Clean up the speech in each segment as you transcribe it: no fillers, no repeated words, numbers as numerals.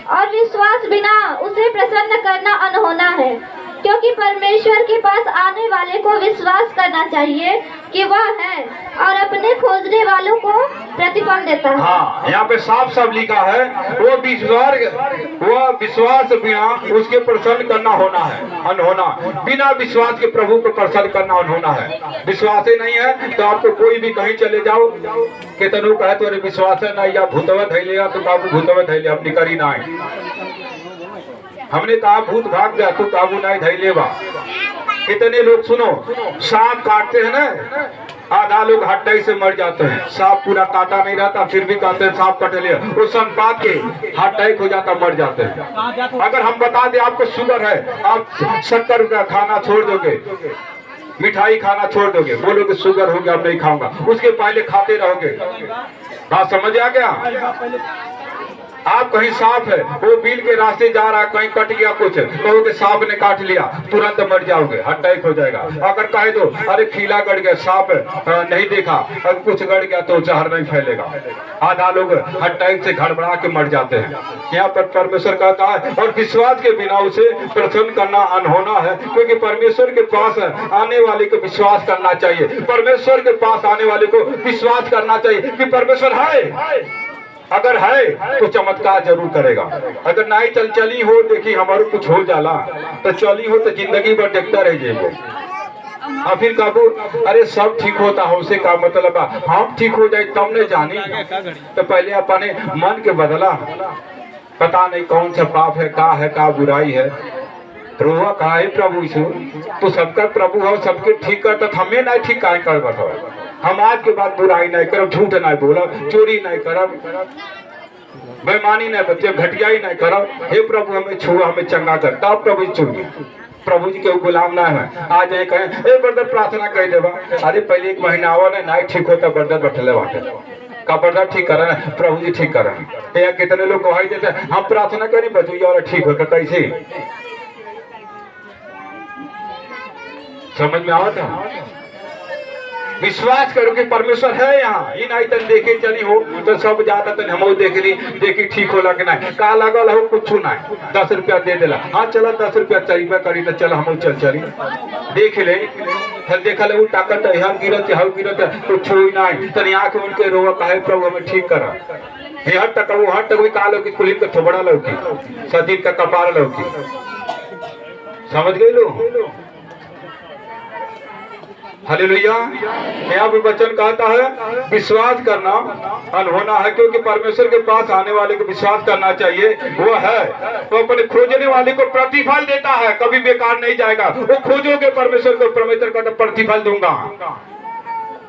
और विश्वास बिना उसे प्रसन्न करना अनहोना है, क्योंकि परमेश्वर के पास आने वाले को विश्वास करना चाहिए कि वह है और अपने खोजने वालों को प्रतिफल देता है। हाँ, यहाँ पे साफ साफ लिखा है वो विश्वास बिना उसके प्रसन्न करना होना है अनहोना। बिना विश्वास के प्रभु को प्रसन्न करना अनहोना है। विश्वास ही नहीं है तो आपको कोई भी कहीं चले जाओ, कितनों कहे तो विश्वास है ना या भूतवा धैलेगा तो काबू भूतवा धैले अपनी करी ना है। हमने कहा भूत भाग गया तो काबू नहीं धैले बा। कितने लोग सुनो सांप काटते हैं ना, आधा लोग हड्डाई से मर जाते हैं। सांप पूरा काटा नहीं रहता फिर भी कहते हैं सांप कट लिया, वो संपात के हड्डाई हो जाता मर जाते हैं। अगर हम बता दें आपको शुगर है, आप शक्कर का खाना छोड़ दोगे, मिठाई खाना छोड़ दोगे, बोलोगे शुगर हो गया अब नहीं खाऊंगा, उसके पहले खाते रहोगे। बात समझ आ गया? आप कहीं सांप है वो बिल के रास्ते जा रहा है, कहीं कट गया कुछ, कहोगे सांप ने काट लिया, तुरंत मर जाओगे, अटैक हो जाएगा। अगर कहे दो अरे खीला गड़ गया, सांप नहीं देखा, अगर कुछ गड़ गया तो जहर नहीं फैलेगा। आधा लोग अटैक से घड़बड़ा के मर जाते हैं। यहाँ पर परमेश्वर कहता है और विश्वास के बिना उसे प्रसन्न करना अनहोना है, क्योंकि परमेश्वर के पास आने वाले को विश्वास करना चाहिए। परमेश्वर के पास आने वाले को विश्वास करना चाहिए कि परमेश्वर है। अगर है तो चमत्कार जरूर करेगा। अगर नहीं चली हो, देखी हमारे कुछ हो जाला तो चली हो तो जिंदगी भर देखता रह जाएंगे। और फिर काबू अरे सब ठीक होता हमसे का मतलब हम ठीक हो जाए तब नहीं जानी, तो पहले अपने मन के बदला। पता नहीं कौन सा पाप है का बुराई है। रोवा कहा है प्रभु यीशु तो सबका प्रभु हो, सबके ठीक कर, तो हमें नहीं ठीक काय कर बताओ। हम आज के बाद बुराई नहीं करब, झूठ नहीं बोलब, चोरी नहीं करब, बेईमानी नहीं बच्चे घटियाई नहीं करब। हे प्रभु हमें छुआ, हमें चंगा कर, तब प्रभु छुए। प्रभु जी के गुलाम ना है। आ जाए कहें ए ब्रदर प्रार्थना कर देवा, अरे पहले 1 महीना आवा नहीं ठीक होता ब्रदर बैठले बाटे का ब्रदर ठीक कर प्रभु जी ठीक कर। कितने लोग गवाही देते हम प्रार्थना करी बचू और ठीक होता, कैसे समझ में आवा था? विश्वास करो कि परमेश्वर है यहाँ। इन आई तन देखे चली हो तो सब जाता तन हम देख ली, देखी ठीक होला कि नहीं, का लगल हो कुछ नहीं, 10 रुपया दे देला, हाँ चला 10 रुपया चाहिए करी तो चल हम चली देख ले। फिर देखा ले वो ताकत यहाँ गिरत है गिरत है कुछ नहीं, तन आँख उनके रोवा कहे प्रभु हमें ठीक करा। हर तक वो हर तक काल हो कि कुलीन का थोबड़ा लौकी, सदीर का कपार लौकी। समझ गए लो? हालेलुया। यहाँ भी वचन कहता है विश्वास करना अनहोना है, क्योंकि परमेश्वर के पास आने वाले को विश्वास करना चाहिए। वो है तो अपने खोजने वाले को प्रतिफल देता है, कभी बेकार नहीं जाएगा। वो खोजोगे परमेश्वर को, परमेश्वर का प्रतिफल दूंगा,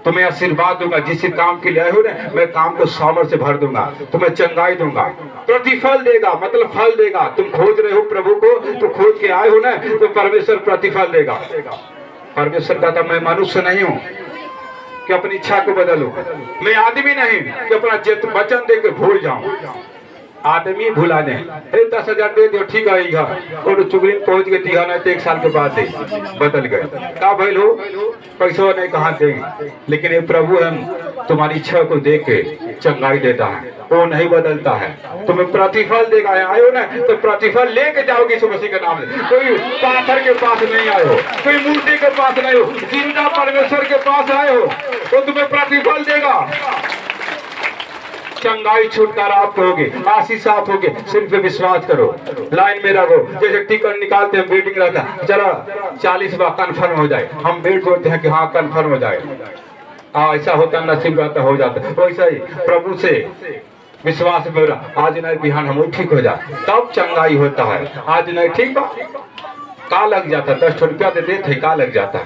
तुम्हें आशीर्वाद दूंगा। जिस काम के लिए आए हो ना, मैं काम को सामर्थ्य से भर दूंगा, तुम्हें चंगाई दूंगा, प्रतिफल देगा, मतलब फल देगा। तुम खोज रहे हो प्रभु को, तो खोज के आए हो ना, तो परमेश्वर प्रतिफल देगा। परमेश्वर कहता मैं मनुष्य नहीं हूँ कि अपनी इच्छा को बदलूं, मैं आदमी नहीं कि अपना वचन दे के भूल जाऊं। आदमी भुला दे 10,000 दे दो ठीक है, और चुगली पहुंच गए दिया नहीं तो 1 साल के बाद दे बदल गए का भइल हो, पैसा नहीं कहाँ देंगे। लेकिन ये प्रभु हम तुम्हारी इच्छा को देख के चंगाई देता है, वो नहीं बदलता है, तुम्हें प्रतिफल देगा। आयो ना तो प्रतिफल लेके जाओगे यीशु मसीह के नाम से। कोई पाथर के पास नहीं आए हो, कोई मूर्ति के पास नहीं हो, जिंदा परमेश्वर के पास आए हो तो तुम्हें प्रतिफल देगा। चंगाई छुटकारा आप होगे, आशीष आप होगे। सिर्फ विश्वास करो, लाइन में रहो। जैसे टिकट निकालते हैं, वेटिंग रहता है, चलो 40 बार कन्फर्म हो जाए, हम वेट करते हैं कि हाँ कन्फर्म हो जाए। ऐसा होता नसीब रहता हो जाता है। वैसा ही प्रभु से विश्वास मेरा आज नहीं बिहान हम ठीक हो जाए, तब चंगाई होता है। आज नहीं ठीक बा का लग जाता, 10 रुपया देते थे का लग जाता।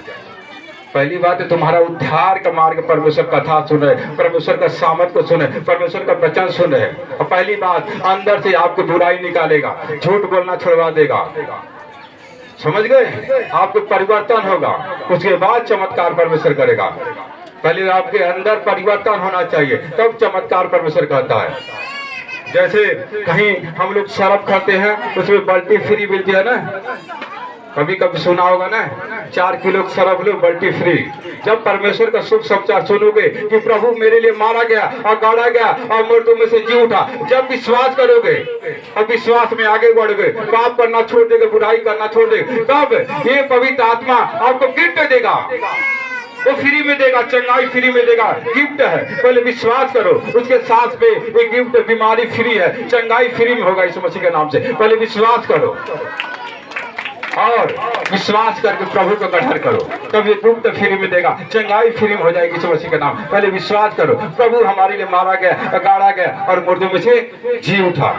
पहली बात है तुम्हारा उद्धार का मार्ग परमेश्वर कथा सुने, परमेश्वर का सामर्थ को सुने, परमेश्वर का वचन सुने। और पहली बात अंदर से आपको बुराई निकालेगा, झूठ बोलना छुड़वा देगा। समझ गए? आपको परिवर्तन होगा, उसके बाद चमत्कार परमेश्वर करेगा। पहले आपके अंदर परिवर्तन होना चाहिए, तब चमत्कार परमेश्वर कहता है। जैसे कहीं हम लोग शराब खाते हैं, उसमें बाल्टी फ्री मिलती है ना, कभी कभी सुना होगा ना, 4 किलो सरफ लो बल्टी फ्री। जब परमेश्वर का शुभ समाचार सुनोगे कि प्रभु मेरे लिए मारा गया और गाड़ा गया और मुर्दों में से जी उठा, जब विश्वास करोगे और विश्वास में आगे बढ़ोगे, पाप करना छोड़ देगे, बुराई करना छोड़ देगे, तब ये पवित्र आत्मा आपको गिफ्ट देगा, वो फ्री में देगा, चंगाई फ्री में देगा। गिफ्ट है, पहले विश्वास करो। उसके साथ में एक गिफ्ट, बीमारी फ्री है, चंगाई फ्री में होगा यीशु मसीह के नाम से। पहले विश्वास करो और विश्वास करके प्रभु को ग्रहण करो, तब ये गिफ्ट फ्री में देगा, चंगाई फ्री में हो जाएगी यीशु मसीह के नाम। पहले विश्वास करो, प्रभु हमारे लिए मारा गया, गाड़ा गया और मुर्दों में से जी उठा।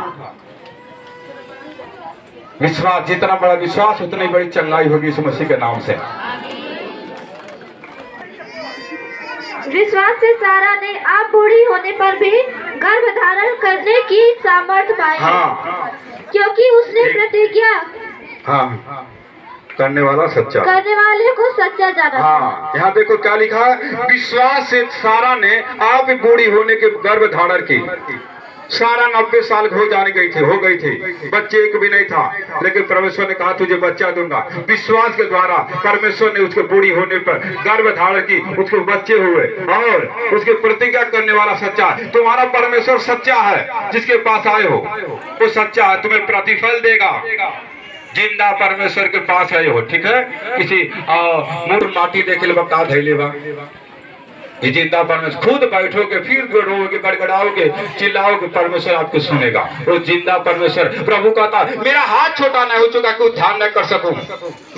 विश्वास, जितना बड़ा विश्वास उतनी बड़ी चंगाई होगी यीशु मसीह के नाम से। विश्वास से सारा ने आप बूढ़ी होने पर भी गर्भ धारण करने की सामर्थ पाई, क्योंकि उसने प्रतिज्ञा करने वाला सच्चा, करने वाले को सच्चा जाना। यहाँ देखो क्या लिखा है, विश्वास से सारा ने आप बूढ़ी होने के गर्भ धारण की। सारा 90 साल हो गई थी, बच्चे एक भी नहीं था, लेकिन परमेश्वर ने कहा तुझे बच्चा दूंगा। विश्वास के द्वारा परमेश्वर ने उसके बूढ़ी होने पर गर्भ धारण की, उसके बच्चे हुए और उसके प्रतिज्ञा करने वाला सच्चा। तुम्हारा परमेश्वर सच्चा है, जिसके पास आए हो वो सच्चा है, तुम्हें प्रतिफल देगा। जिंदा परमेश्वर के पास आए हो, ठीक है। किसी मूर माटी देखे लेबा का धैलेबा, ये जिंदा परमेश्वर, खुद बैठोगे फिर रोओगे, गड़गड़ाओगे, चिल्लाओगे, परमेश्वर आपको सुनेगा। वो जिंदा परमेश्वर। प्रभु कहता मेरा हाथ छोटा नहीं हो चुका कि ध्यान न कर सकूं,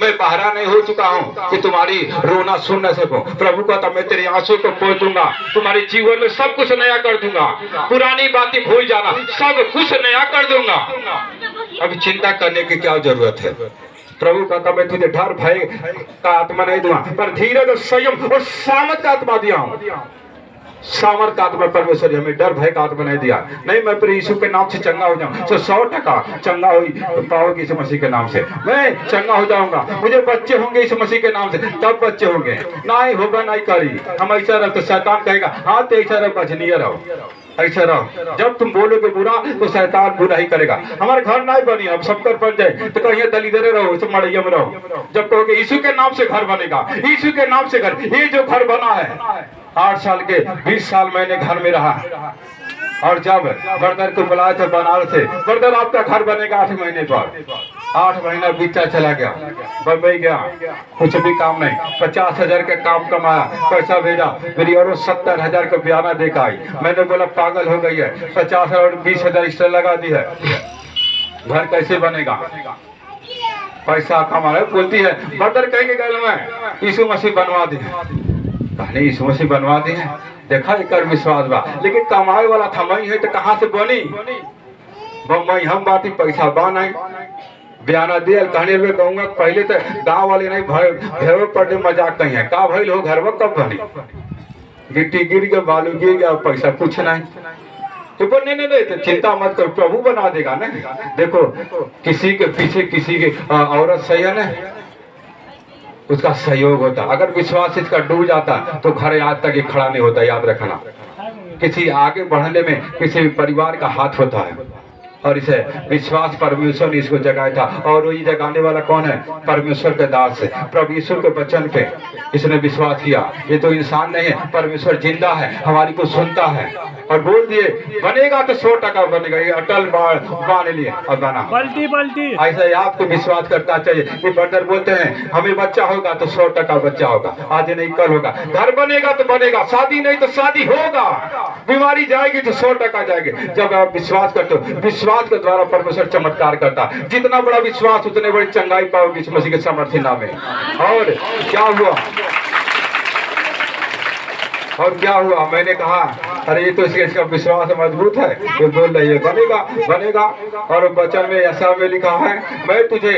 मैं बहरा नहीं हो चुका हूं कि तुम्हारी रोना सुन न सकूं। प्रभु कहता मैं तेरे आंसू को पोंछ दूंगा, तुम्हारे जीवन में सब कुछ नया कर दूंगा, पुरानी बातें भूल जाना, सब कुछ नया कर दूंगा। अभी चिंता करने की क्या जरूरत है। प्रभु कहता मैं तुझे डर भय का आत्मा नहीं दूंगा, पर धीरज और संयम और सामर्थ का आत्मा दिया हूं। सामर्थ का आत्मा परमेश्वर हमें डर भय का आत्मा नहीं दिया। नहीं, मैं पर यीशु के नाम से चंगा हो जाऊं, तो 100% चंगा हो पाओगे यीशु मसीह के नाम से। मैं चंगा हो जाऊंगा, मुझे बच्चे होंगे यीशु मसीह के नाम से, तब बच्चे होंगे। नहीं होगा नहीं करी हम ऐसा रहो तो शैतान कहेगा हाँ तो ऐसा रहो, बचनीय रहो, ऐसा रहो। जब तुम बोलोगे बुरा तो शैतान बुरा ही करेगा। हमारे घर नहीं बनी, अब सब घर बन जाए तो कहीं दलीदरे रहो, सब मड़ैया में रहो। जब कहोगे यीशु के नाम से घर बनेगा, यीशु के नाम से घर, ये जो घर बना है 8 साल के 20 साल मैंने घर में रहा, और जब ब्रदर को बुलाए थे बनारस से, ब्रदर आपका घर बनेगा 8 महीने पर। 8 महीना बीता चला गया, बम्बई गया, कुछ भी काम नहीं, 50,000 का काम कमाया, पैसा भेजा, मेरी और 70,000 का बयाना देखा आई। मैंने बोला पागल हो गई है, 50 और 20,000 एक्स्ट्रा लगा दी है, घर कैसे बनेगा, पैसा कमा रहे। बोलती है ब्रदर कहेंगे गल में यीशु मसीह बनवा दी, कहने यीशु मसीह बनवा दी है, देखा एक विश्वास बा, लेकिन कमाए वाला थमाई है तो कहाँ से बनी। बम्बई हम बाती पैसा बा नहीं, बयाना दिया कहने में कहूँगा पहले तो गाँव वाले नहीं भेड़ पड़े मजाक कहीं है, का भइल हो घर में कब बनी, गिट्टी गिर गया, बालू गिर गया, पैसा कुछ नहीं। तो बोल नहीं तो चिंता मत करो, प्रभु बना देगा ना। देखो किसी के पीछे किसी की औरत सही है ना, उसका सहयोग होता। अगर विश्वास इसका डूब जाता तो घर आज तक ये खड़ा नहीं होता, याद रखना। किसी आगे बढ़ने में किसी भी परिवार का हाथ होता है, और इसे विश्वास परमेश्वर ने इसको जगाया था। और वही जगाने वाला कौन है? परमेश्वर के दास है, प्रभु यीशु के वचन पे इसने विश्वास किया। ये तो इंसान नहीं है, परमेश्वर जिंदा है, हमारी को सुनता है। और बोल दिए बनेगा तो 100% बनेगा, ये अटल बांध लिए और बना बल्टी ऐसा ही आपको विश्वास करना चाहिए। ये ब्रदर बोलते हैं हमें बच्चा होगा तो 100% बच्चा होगा, आज नहीं कल होगा। घर बनेगा तो बनेगा, शादी नहीं तो शादी होगा, बीमारी जाएगी तो 100% जाएगी। जब आप विश्वास करते हो, विश्वास के द्वारा परमेश्वर चमत्कार करता है। जितना बड़ा विश्वास उतने बड़ी चंगाई पाओगे इस मसीह के सामर्थ्य नाम में। और क्या हुआ, और क्या हुआ, मैंने कहा अरे ये तो इसका विश्वास मजबूत है, ये बोल रही है बनेगा। और वचन में ऐसा में लिखा है मैं तुझे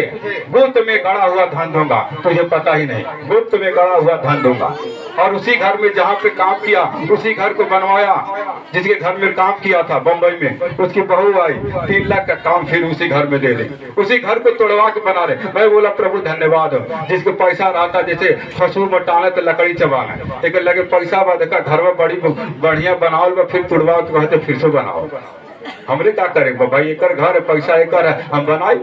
गुप्त में गड़ा हुआ धन दूंगा, तुझे पता ही नहीं, गुप्त में गड़ा हुआ धन दूंगा। और उसी घर में जहाँ पे काम किया, उसी घर को बनवाया जिसके घर में काम किया था बम्बई में, उसकी बहू आई 3 लाख का काम फिर उसी घर में दे दी, उसी घर को तोड़वा के बना रहे। मैं बोला प्रभु धन्यवाद हो, जिसको पैसा रहता जैसे फसू में टाने तो लकड़ी चबाना, लेकिन लगे पैसा बाद घर में बड़ी बढ़िया बनाओ, फिर तोड़वाओ तो कहते फिर से बनाओ। हमरे क्या करे भाई, एकर घर है, पैसा एकर है, हम बनाई।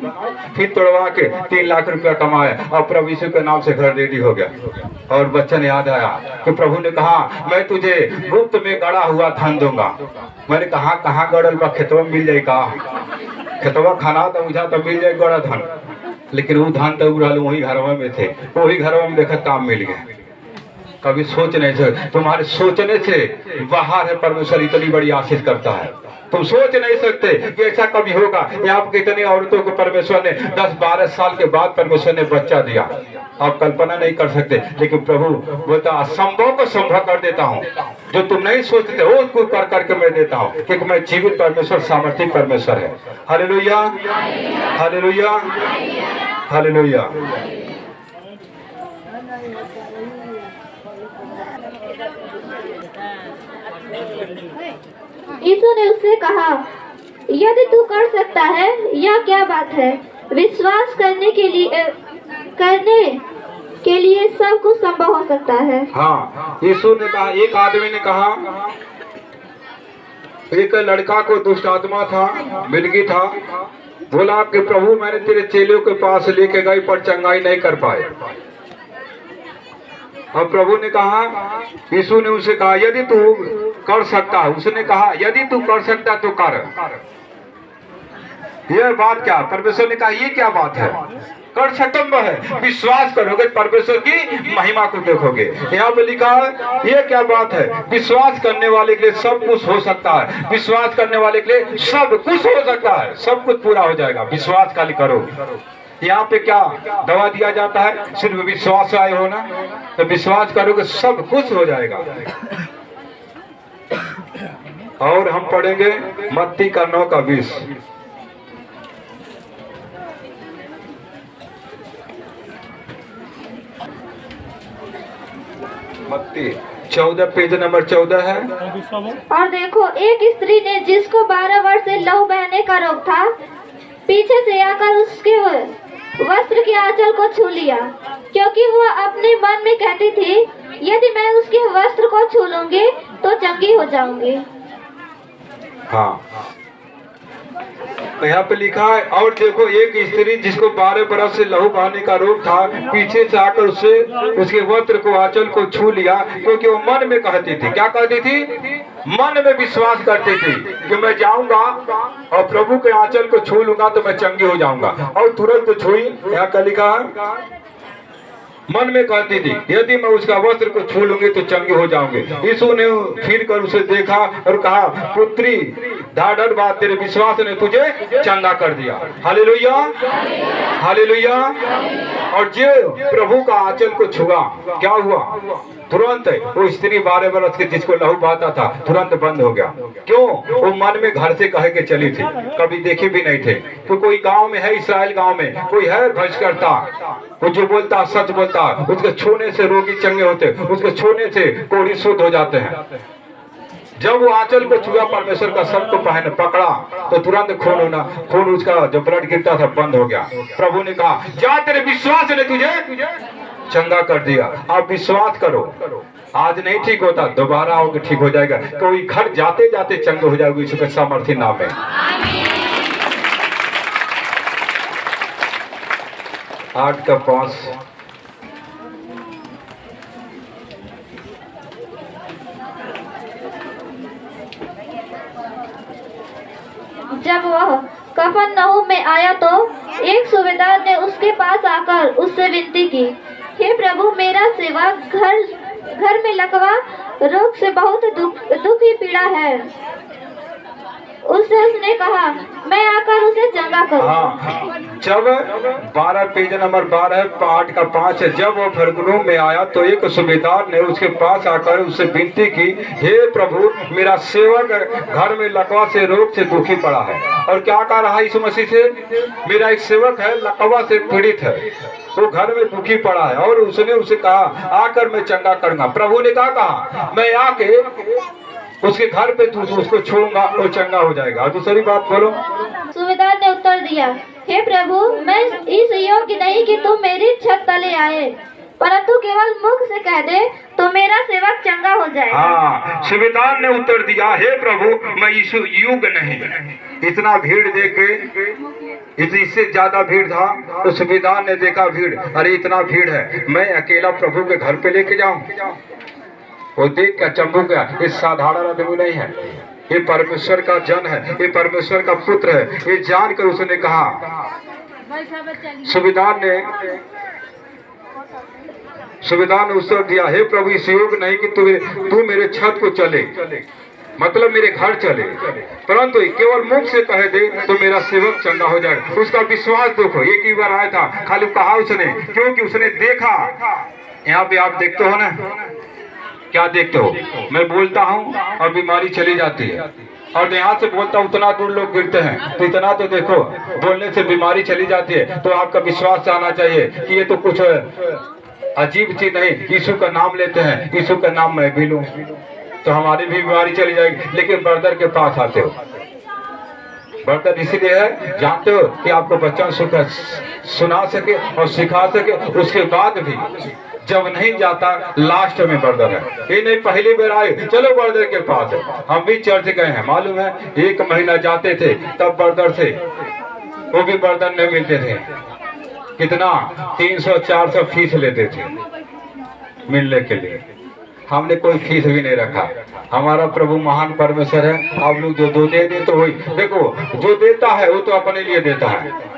फिर तोड़वा के 3 लाख रुपया कमाए और प्रभु यीशु के नाम से घर रेडी हो गया। और बच्चन याद आया कि प्रभु ने कहा मैं तुझे गुप्त में गड़ा हुआ धन दूंगा। मैंने कहा कहाँ गड़ल बा, खेतवा में मिल जाएगा, खेतवा खाना तो मुझा तो मिल जाए गड़ा धन। लेकिन वो धन तो वही घरवा में थे, वही घरवा में देखा काम मिल गया। कभी सोच नहीं से, तुम्हारे सोचने से बाहर है परमेश्वर इतनी बड़ी आशीष करता है। तुम सोच नहीं सकते कि ऐसा कभी होगा। यहाँ पर कितनी औरतों को परमेश्वर ने 10-12 साल के बाद परमेश्वर ने बच्चा दिया, आप कल्पना नहीं कर सकते। लेकिन प्रभु बोलता असंभव को संभव कर देता हूँ, जो तुम नहीं सोचते वो उसको कर करके मैं देता हूँ, क्योंकि मैं जीवित परमेश्वर सामर्थ्य परमेश्वर है। Hallelujah, hallelujah, hallelujah. यीशु ने उससे कहा यदि तू कर सकता है, यह क्या बात है, विश्वास करने के लिए सब कुछ संभव हो सकता है। हाँ, यीशु ने कहा, एक आदमी ने कहा, एक लड़का को दुष्ट आत्मा था, मिर्गी था, बोला कि प्रभु मैंने तेरे चेलों के पास लेके गई पर चंगाई नहीं कर पाए। और प्रभु ने कहा, यीशु ने उसे कहा यदि तू कर सकता है, उसने कहा यदि तू कर सकता तो कर। यह बात क्या, परमेश्वर ने कहा ये क्या बात है, कर सकता है, विश्वास करोगे परमेश्वर की महिमा को देखोगे। यहाँ पे लिखा है ये क्या बात है, विश्वास करने वाले के लिए सब कुछ हो सकता है, विश्वास करने वाले के लिए सब कुछ हो सकता है, सब कुछ पूरा हो जाएगा, विश्वास खाली करो। यहाँ पे क्या दवा दिया जाता है, सिर्फ विश्वास आए हो ना, तो विश्वास करोगे सब कुछ हो जाएगा। और हम पढ़ेंगे मत्ती का 9:20। मत्ती 14 पेज नंबर 14 है। और देखो एक स्त्री ने जिसको 12 वर्ष से लहू बहने का रोग था, पीछे से आकर उसके वस्त्र के आंचल को छू लिया, क्योंकि वह अपने मन में कहती थी यदि मैं उसके वस्त्र को छू लूंगी तो चंगी हो जाऊंगी। हाँ, यहाँ पे लिखा है और देखो एक स्त्री जिसको 12 बरस से लहू बहने का रोग था, पीछे से आकर उसके वस्त्र को आंचल को छू लिया, क्योंकि वो मन में कहती थी, क्या कहती थी, मन में विश्वास करती थी कि मैं जाऊंगा और प्रभु के आंचल को छू लूंगा तो मैं चंगी हो जाऊंगा, और तुरंत छुई। यहाँ का लिखा है मन में कहती थी यदि मैं उसका वस्त्र को छू लूंगी तो चंगी हो जाऊंगी। यीशु ने फिर कर उसे देखा और कहा पुत्री धाड़र बात, तेरे विश्वास ने तुझे चंगा कर दिया। Hallelujah, hallelujah. और जो प्रभु का आंचल को छुआ, क्या हुआ, तुरंत वो स्त्री 12 बरस की जिसको लहू बहता था तुरंत बंद हो गया। क्यों, वो मन में घर से कह के चली थी, कभी देखे भी नहीं थे। तो कोई गांव में है, इस्राएल गांव में कोई है भज करता, वो जो बोलता सच बोलता, उसके छूने से रोगी चंगे होते, उसके छूने से कोढ़ी शुद्ध हो जाते हैं। जब वो आंचल को छुआ, परमेश्वर का शब्द को पहन पकड़ा तो तुरंत खून उसका जो ब्लड गिरता था बंद हो गया। प्रभु ने कहा जा, तेरे विश्वास ने तुझे चंगा कर दिया। आप विश्वास करो, आज नहीं ठीक होता दोबारा आओगे ठीक हो जाएगा। कोई घर जाते जाते चंगे हो जाओगे, इसका सामर्थ्य नाम है। 8:5 जब वह कफरनहूम में आया तो एक सूबेदार ने उसके पास आकर उससे विनती की, हे प्रभु, मेरा सेवक घर में लकवा रोग से बहुत दुखी पीड़ा है। उसने कहा मैं आकर उसे चंगा करूं। हाँ, जब 12 पेज नंबर 12 8:5 है। जब वो कफरनहूम में आया तो एक सूबेदार ने उसके पास आकर उससे विनती की, हे प्रभु, मेरा सेवक घर में लकवा से रोग से दुखी पड़ा है। और क्या कह रहा है यीशु मसीह से, मेरा एक सेवक है लकवा से पीड़ित है, वो घर में दुखी पड़ा है। और उसने उसे कहा आकर मैं चंगा करूंगा। प्रभु ने कहा मैं आके उसके घर पे उसको छूऊंगा और चंगा हो जाएगा। और दूसरी बात बोलो। सूबेदार ने उत्तर दिया, हे प्रभु, मैं इस योग्य नहीं कि तुम मेरी छत तले आए, परंतु केवल मुख से कह दे तो तो मेरा सेवक चंगा हो जाएगा। हाँ, सुबेदार ने उत्तर दिया, हे प्रभु मैं यीशु युग नहीं। इतना भीड़ देख के, इससे ज्यादा भीड़ था तो सुबेदार ने देखा भीड़, अरे इतना भीड़ है, मैं अकेला प्रभु के घर पे लेके जाऊं? वो देख के चंबू गया, ये साधारण आदमी नहीं है, ये परमेश्वर का जन है, ये परमेश्वर का पुत्र है। ये जानकर उसने कहा, सुबेदार ने उत्तर दिया, हे प्रभु इस योग नहीं कि तू मेरे छत को चले, मतलब मेरे घर चले, परंतु केवल मुख से कह दे तो मेरा सेवक चंगा हो जाएगा। उसका विश्वास देखो, एक ही बार आया था, खाली कहा उसने, क्योंकि उसने देखा। यहाँ पे आप देखते हो ना, क्या देखते हो? मैं बोलता हूँ और बीमारी चली जाती है, और यहाँ से बोलता उतना दूर लोग गिरते हैं, तो इतना तो देखो, बोलने से बीमारी चली जाती है। तो आपका विश्वास आना चाहिए कि ये तो कुछ अजीब चीज नहीं, यीशु का नाम लेते हैं, यीशु का नाम मैं भी लूं तो हमारी भी बीमारी चली जाएगी। लेकिन ब्रदर के पास आते हो, ब्रदर इसीलिए है, जानते हो कि आपको वचन सुना सके और सिखा सके, उसके बाद भी जब नहीं जाता लास्ट में ब्रदर है। ये नहीं पहली बार आए चलो ब्रदर के पास है। हम भी चर्च गए हैं, मालूम है, 1 महीना जाते थे तब ब्रदर से, वो भी ब्रदर नहीं मिलते थे, कितना 300-400 फीस लेते थे मिलने के लिए। हमने कोई फीस भी नहीं रखा, हमारा प्रभु महान परमेश्वर है। आप लोग जो दे दे तो वही देखो, जो देता है वो तो अपने लिए देता है।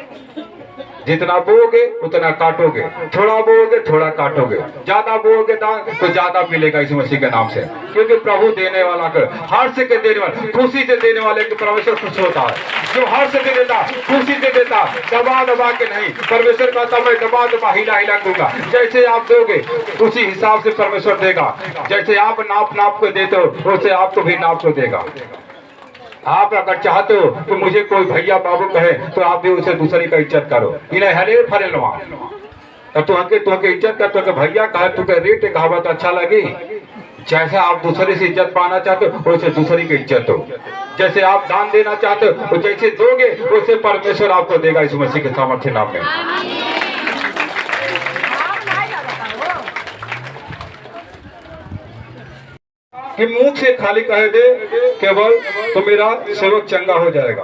जितना बोओगे उतना काटोगे, थोड़ा बोओगे थोड़ा काटोगे, ज्यादा बोओगे तो ज्यादा मिलेगा इस मसीह के नाम से। क्योंकि प्रभु देने वाला कर, हर्ष के देने वाला, खुशी से देने वाले के परमेश्वर खुश होता है। जो हर्ष से देता, खुशी से देता, दबा दबा के नहीं। परमेश्वर कहता मैं दबा दबा हिला हिला दूंगा। जैसे आप दोगे उसी हिसाब से परमेश्वर देगा। जैसे आप नाप के देते हो वैसे आपको भी नाप को देगा। आप अगर चाहते हो तो मुझे कोई भैया बाबू कहे तो आप भी उसे दूसरे का इज्जत करो, इन्हें हरे फरेलवा तो तुमके इज्जत कर, तो भैया कहे तुमके रेट कहावत अच्छा लगी। जैसा आप दूसरे से इज्जत पाना चाहते हो वैसे दूसरे की इज्जत हो। जैसे आप दान देना चाहते हो तो जैसे दोगे वैसे परमेश्वर आपको देगा इस मसीह के सामर्थ्य नाम में। कि मुंह से खाली कह दे केवल तो मेरा सेवक चंगा हो जाएगा।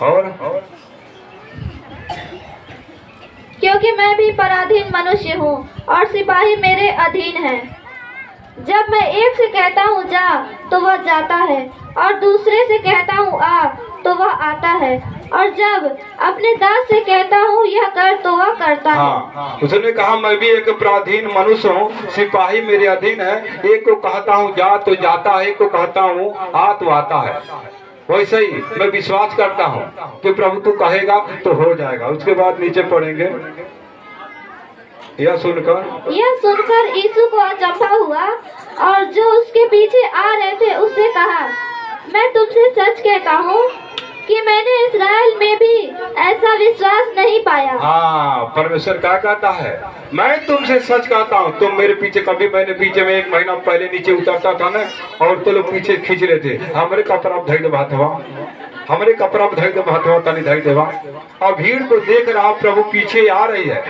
और क्योंकि मैं भी पराधीन मनुष्य हूँ और सिपाही मेरे अधीन है। जब मैं एक से कहता हूँ जा तो वह जाता है, और दूसरे से कहता हूँ आ तो वह आता है, और जब अपने दास से कहता हूँ यह कर तो वह करता है। हाँ, उसने कहा मैं भी एक पराधीन मनुष्य हूँ, सिपाही मेरे अधीन है। एक को कहता हूँ जा तो जाता है, एक को कहता हूँ आ तो आता है। वैसे ही मैं विश्वास करता हूँ कि प्रभु तू कहेगा तो हो जाएगा। उसके बाद नीचे पढ़ेंगे, यह सुनकर यीशु को अचंभा हुआ, और जो उसके पीछे आ रहे थे उससे कहा, मैं तुमसे सच कहता हूँ कि मैंने इस्राएल में भी ऐसा विश्वास नहीं पाया। हाँ, परमेश्वर क्या कहता है, मैं तुमसे सच कहता हूँ। तुम मेरे पीछे कभी, मैंने पीछे में 1 महीना पहले नीचे उतरता था ना, और तो लोग पीछे खींच लेते, हमरे कपड़ा धैर्य बात हुआ, हमरे कपड़ा धैर्य बात हुआ तनी धैर्य देवा। और भीड़ को देख रहा प्रभु पीछे आ रही है।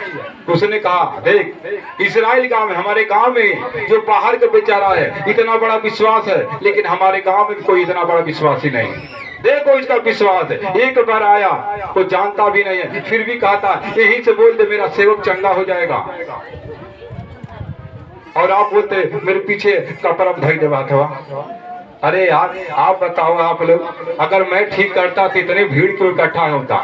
उसने कहा देख इस्राएल गांव में, हमारे गांव में जो बाहर का बेचारा है इतना बड़ा विश्वास है, लेकिन हमारे गांव में कोई इतना बड़ा विश्वास ही नहीं। देखो इसका विश्वास है, एक बार आया तो जानता भी नहीं है, फिर भी कहता यही से बोल दे मेरा सेवक चंगा हो जाएगा। और आप बोलते मेरे पीछे कपड़ा धैर्य देवा था। अरे यार आप बताओ, आप लोग अगर मैं ठीक करता तो इतनी भीड़ क्यों इकट्ठा होता?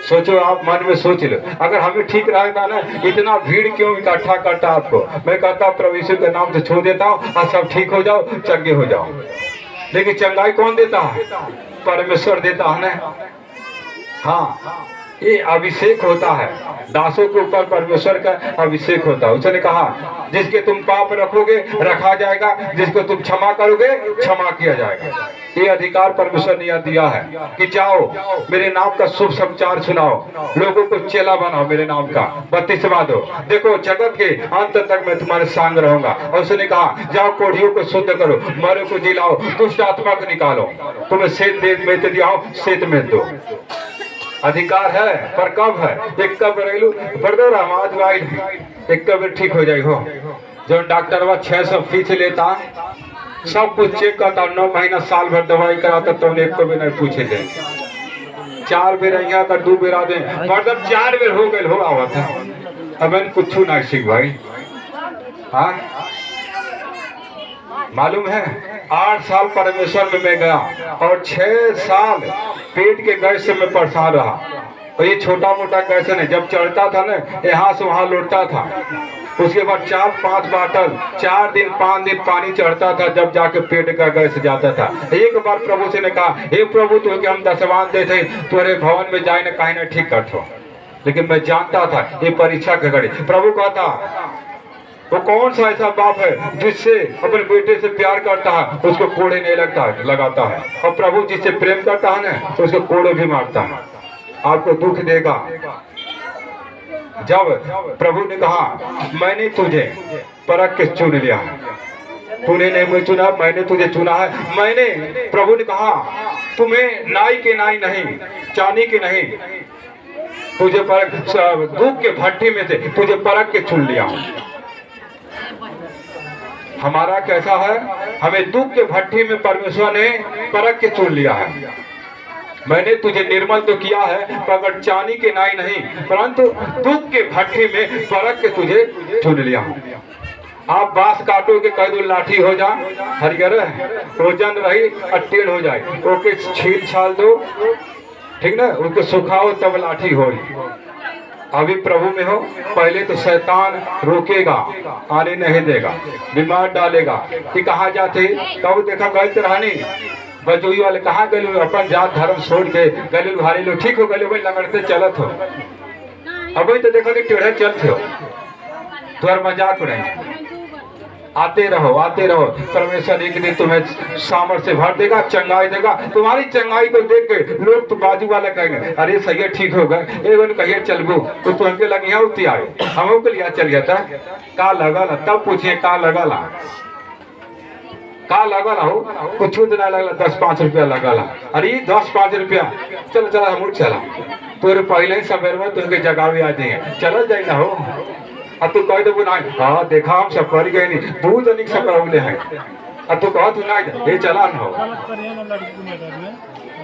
सोचो, आप मन में सोच लो, अगर हमें ठीक रहता ना इतना भीड़ क्यों इकट्ठा करता आपको। मैं कहता प्रभु यीशु के नाम से छोड़ देता हूँ और सब ठीक हो जाओ, चंगे हो जाओ। लेकिन चंगाई कौन देता है? परमेश्वर देता है ना। हाँ, ये अभिषेक होता है, दासों के ऊपर परमेश्वर का अभिषेक होता है। उसने कहा जिसके तुम पाप रखोगे रखा जाएगा, जिसको तुम क्षमा करोगे क्षमा किया जाएगा। ये अधिकार परमेश्वर ने दिया है कि जाओ मेरे नाम का शुभ समाचार सुनाओ, लोगों को चेला बनाओ मेरे नाम का, बपतिस्मा दो। देखो जगत के अंत तक मैं तुम्हारे संग रहूंगा। और उसने कहा जाओ कोढ़ियों को शुद्ध करो, मरे को जिलाओ, दुष्ट आत्मा को निकालो, तुम्हें सेत में दिया सेत में दो। अधिकार है, पर कब है? एक कब घरेलू ब्रदर आवाज वाइड एक कब ठीक हो जाए हो। जो डॉक्टर वह 600 फीस लेता, सब कुछ चेक करता, 9 महीना साल भर दवाई कराता, तो एक को भी नहीं पूछे थे। 4 बेर यहाँ कर 2 बेर आते, मतलब 4 बेर हो गए हो आवत है। अब कुछ नहीं सीख भाई। हाँ मालूम है 8 साल परमेश्वर में मैं गया और 6 साल पेट के गैस से मैं परेशान रहा। और ये छोटा मोटा गैस नहीं, जब चढ़ता था ना यहाँ से वहाँ लौटता था। उसके बाद 4-5 बाटल 4 दिन 5 दिन पानी चढ़ता था, जब जाके पेट का गैस जाता था। एक बार प्रभु से ने कहा, हे प्रभु तो कि हम दसवान देते तुम्हारे भवन में जाए न कहीं न ठीक करते। लेकिन मैं जानता था ये परीक्षा के घड़ी। प्रभु कहता वो कौन सा ऐसा बाप है जिससे अपने बेटे से प्यार करता है उसको कोड़े नहीं लगाता है, और प्रभु जिससे प्रेम करता है ना तो उसको कोड़े भी मारता है। आपको दुख देगा। जब प्रभु ने कहा मैंने तुझे परख के चुन लिया, तूने नहीं मुझे चुना, मैंने तुझे चुना है। मैंने प्रभु ने कहा तुम्हें नाई के नाई नहीं, चांदी के नहीं, तुझे परख दुख के भट्टी में से तुझे परख के चुन लिया। हमारा कैसा है, हमें दुख के भट्टी में परमेश्वर ने परख के चुन लिया है। मैंने तुझे निर्मल तो किया है मगर चांदी के नाई नहीं, परंतु दुख के भट्टी में परख के तुझे चुन लिया। आप बांस काटो के कह दो लाठी हो जा, हरियर वजन रही टेढ़ हो जाए, ओके छील छाल दो, ठीक ना, उसको सुखाओ तब लाठी हो। अभी प्रभु में हो, पहले तो शैतान रोकेगा, आने नहीं देगा, बीमार डालेगा कि कहाँ जाते, कब देखा गलत रहनी बजोई वाले कहाँ गए, अपन जात धर्म छोड़ के गले भारी लोग ठीक हो गए, वही लगड़ते चलत हो। अभी तो देखो कि टेढ़े चलते हो, तुम्हारा मजाक नहीं। आते रहो, परमेश्वर एक दिन तुम्हें सामर्थ्य से भर देगा, चंगाई देगा। तुम्हारी चंगाई को देख के लोग तो बाजू वाला कहेंगे अरे सही ठीक होगा, एवं कहिए चलबू तो तुमके लगे यहाँ उती आए, हम के लिया चल गया था का लगा ला, तब पूछिए का लगा ला हो, कुछ तो ना लगला, 10-5 रुपया लगा ला। अरे 10-5 रुपया चल हम चला, तोरे पहले ही सवेर में तुमके जगावे आ जाएंगे, चल जाए ना हो। अब तू कह दो ना, हाँ देखा हम सब कर गए नहीं, 2 जनिक सब करौले हैं। अब तू कह तू ना ये चला ना हो।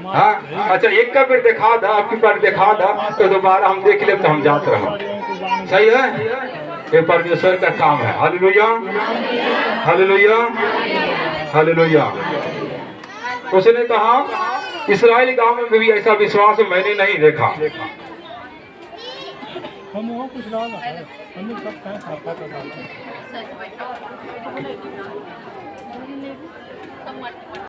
हाँ अच्छा एक का फिर दिखा दा, आपकी बार दिखा दा तो दोबारा हम देख ले तो हम जाते रहो। सही है, ये परमेश्वर का काम है। Hallelujah hallelujah hallelujah. उसने कहा इस्राएल गांव में भी ऐसा विश्वास मैंने नहीं देखा। हम वो कुछ रहा है, हम सब